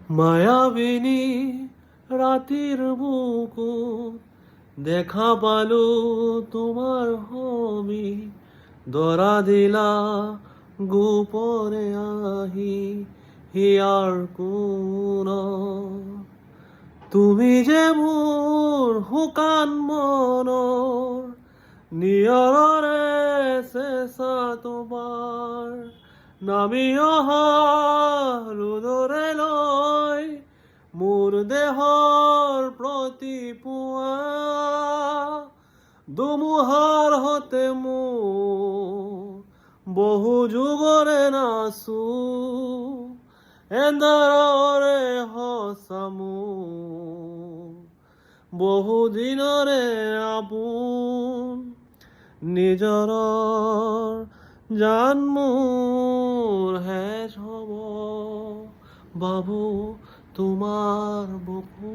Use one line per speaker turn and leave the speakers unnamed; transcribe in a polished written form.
মায়াবিনী রাতির বুকুত দেখা পালো তোমার হবি দরা দিলা গোপনে আহি হিয়ার কোন তুমি যে মোৰ শুকান মনৰ নিয়ৰৰে চেঁচা তোমাৰ নামি অহা ৰোদৰে লৈ মোৰ দেহৰ প্ৰতি পুৱা দুমুহাৰ হতে মোৰ বহু যুগৰে নাচো এন্ধাৰৰে সঁচামো বহু দিনৰে আপোন নিজৰ জান মোৰ শেষ হ'ব বাবু তোমাৰ বুকু